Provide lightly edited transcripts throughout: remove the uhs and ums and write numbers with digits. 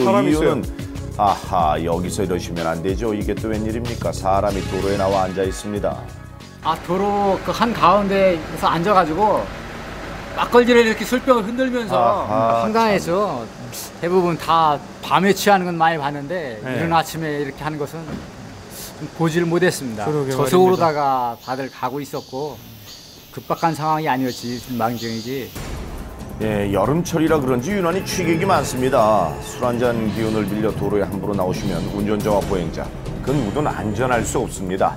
사람이 이유는 아하, 여기서 이러시면 안 되죠. 이게 또 웬일입니까? 사람이 도로에 나와 앉아 있습니다. 도로 그 한 가운데에서 앉아가지고 막걸리를 이렇게 술병을 흔들면서 한강에서 대부분 다 밤에 취하는 건 많이 봤는데 이른 아침에 이렇게 하는 것은 좀 보지를 못했습니다. 저속으로다가 다들 가고 있었고 급박한 상황이 아니었지, 망정이지. 예, 여름철이라 그런지 유난히 취객이 많습니다. 술 한잔 기운을 빌려 도로에 함부로 나오시면 운전자와 보행자 그 누구든 안전할 수 없습니다.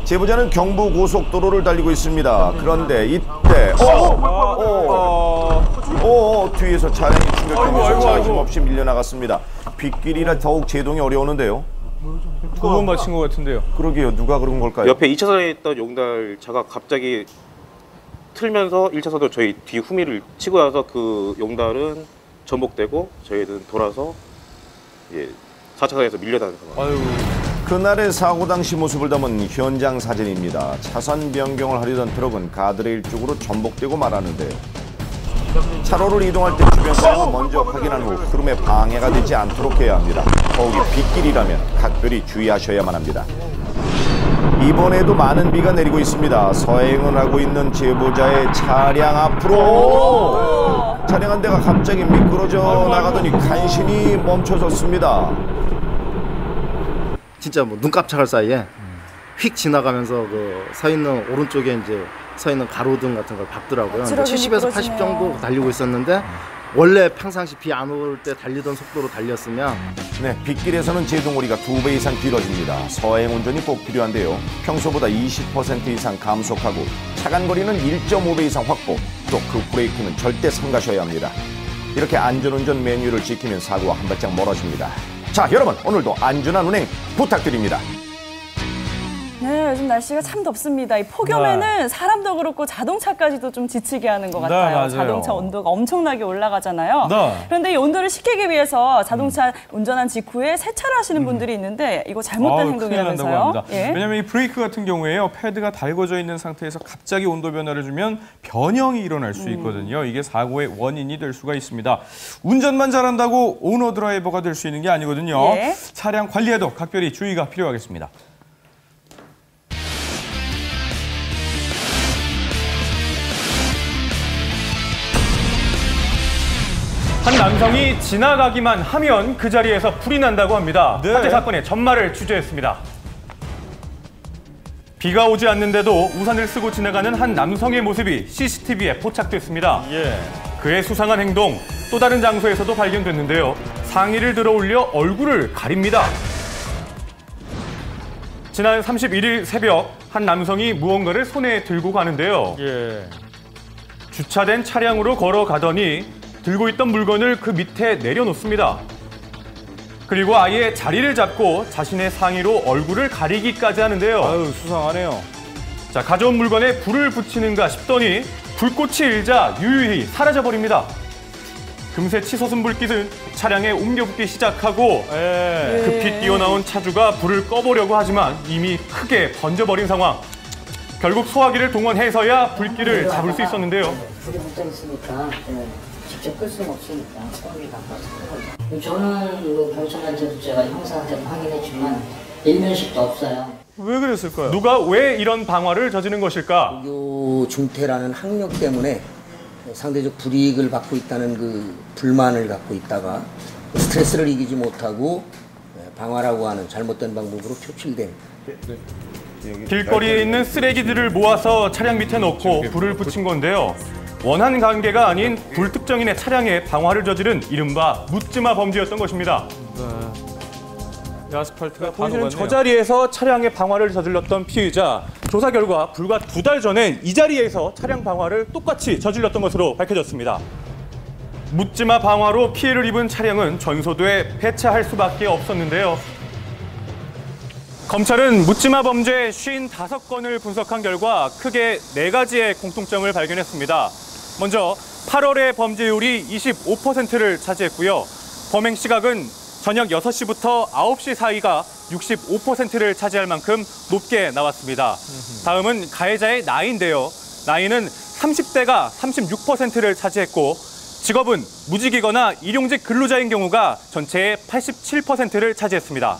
제보자는 경부고속도로를 달리고 있습니다. 그런데 이때 뒤에서 차량이 충격하면서 차가 힘없이 밀려나갔습니다. 빗길이라 더욱 제동이 어려우는데요. 두 번 맞힌 것 같은데요. 그러게요. 누가 그런 걸까요? 옆에 2차선에 있던 용달차가 갑자기 틀면서 1차선으로 저희 뒤 후미를 치고 나서 그 용달은 전복되고 저희는 돌아서 4차선에서 밀려나는 상황. 아유. 그날의 사고 당시 모습을 담은 현장 사진입니다. 차선 변경을 하려던 트럭은 가드레일 쪽으로 전복되고 말았는데요. 차로를 이동할 때 주변 차량을 먼저 확인한 후 흐름에 방해가 되지 않도록 해야 합니다. 더욱이 빗길이라면 각별히 주의하셔야만 합니다. 이번에도 많은 비가 내리고 있습니다. 서행을 하고 있는 제보자의 차량 앞으로 차량 한 대가 갑자기 미끄러져 나가더니 간신히 멈춰섰습니다. 진짜 뭐 눈 깜짝할 사이에 휙 지나가면서 그 서 있는 오른쪽에 이제 서 있는 가로등 같은 걸 박더라고요. 70에서 80 정도 달리고 있었는데 원래 평상시 비 안 올 때 달리던 속도로 달렸으면 네, 빗길에서는 제동거리가 2배 이상 길어집니다. 서행 운전이 꼭 필요한데요. 평소보다 20% 이상 감속하고 차간 거리는 1.5배 이상 확보, 또 급브레이크는 절대 삼가셔야 합니다. 이렇게 안전운전 매뉴얼을 지키면 사고와 한 발짝 멀어집니다. 자, 여러분, 오늘도 안전한 운행 부탁드립니다. 네, 요즘 날씨가 참 덥습니다. 이 폭염에는 사람도 그렇고 자동차까지도 좀 지치게 하는 것 같아요. 맞아요. 자동차 온도가 엄청나게 올라가잖아요. 네. 그런데 이 온도를 식히기 위해서 자동차 운전한 직후에 세차를 하시는 분들이 있는데 이거 잘못된 행동이라면서요? 예? 왜냐하면 이 브레이크 같은 경우에요. 패드가 달궈져 있는 상태에서 갑자기 온도 변화를 주면 변형이 일어날 수 있거든요. 이게 사고의 원인이 될 수가 있습니다. 운전만 잘한다고 오너 드라이버가 될 수 있는 게 아니거든요. 예. 차량 관리에도 각별히 주의가 필요하겠습니다. 한 남성이 지나가기만 하면 그 자리에서 불이 난다고 합니다. 화재 사건의 전말을 취재했습니다. 비가 오지 않는데도 우산을 쓰고 지나가는 한 남성의 모습이 CCTV에 포착됐습니다. 그의 수상한 행동, 또 다른 장소에서도 발견됐는데요. 상의를 들어 올려 얼굴을 가립니다. 지난 31일 새벽 한 남성이 무언가를 손에 들고 가는데요. 주차된 차량으로 걸어가더니 들고 있던 물건을 그 밑에 내려놓습니다. 그리고 아예 자리를 잡고 자신의 상의로 얼굴을 가리기까지 하는데요. 아유, 수상하네요. 자, 가져온 물건에 불을 붙이는가 싶더니 불꽃이 일자 유유히 사라져버립니다. 금세 치솟은 불빛은 차량에 옮겨붙기 시작하고 급히 뛰어나온 차주가 불을 꺼보려고 하지만 이미 크게 번져버린 상황. 결국 소화기를 동원해서야 불길을 잡을 수 있었는데요. 불이 붙어 있으니까 직접 끌 수는 없으니까 소화기 바꿔서 저는 뭐 경찰한테도 제가 형사한테 확인했지만 일면식도 없어요. 왜 그랬을까요? 누가 왜 이런 방화를 저지른 것일까? 요 중태라는 학력 때문에 상대적 불이익을 받고 있다는 그 불만을 갖고 있다가 스트레스를 이기지 못하고 방화라고 하는 잘못된 방법으로 표출된. 길거리에 있는 쓰레기들을 모아서 차량 밑에 넣고 불을 붙인 건데요. 원한 관계가 아닌 불특정인의 차량에 방화를 저지른 이른바 묻지마 범죄였던 것입니다. 아스팔트가 보시는 저 자리에서 차량에 방화를 저질렀던 피의자. 조사 결과 불과 2달 전에 이 자리에서 차량 방화를 똑같이 저질렀던 것으로 밝혀졌습니다. 묻지마 방화로 피해를 입은 차량은 전소도에 폐차할 수밖에 없었는데요. 검찰은 묻지마 범죄 55건을 분석한 결과 크게 4가지의 공통점을 발견했습니다. 먼저 8월의 범죄율이 25%를 차지했고요. 범행 시각은 저녁 6시부터 9시 사이가 65%를 차지할 만큼 높게 나왔습니다. 다음은 가해자의 나이인데요. 나이는 30대가 36%를 차지했고 직업은 무직이거나 일용직 근로자인 경우가 전체의 87%를 차지했습니다.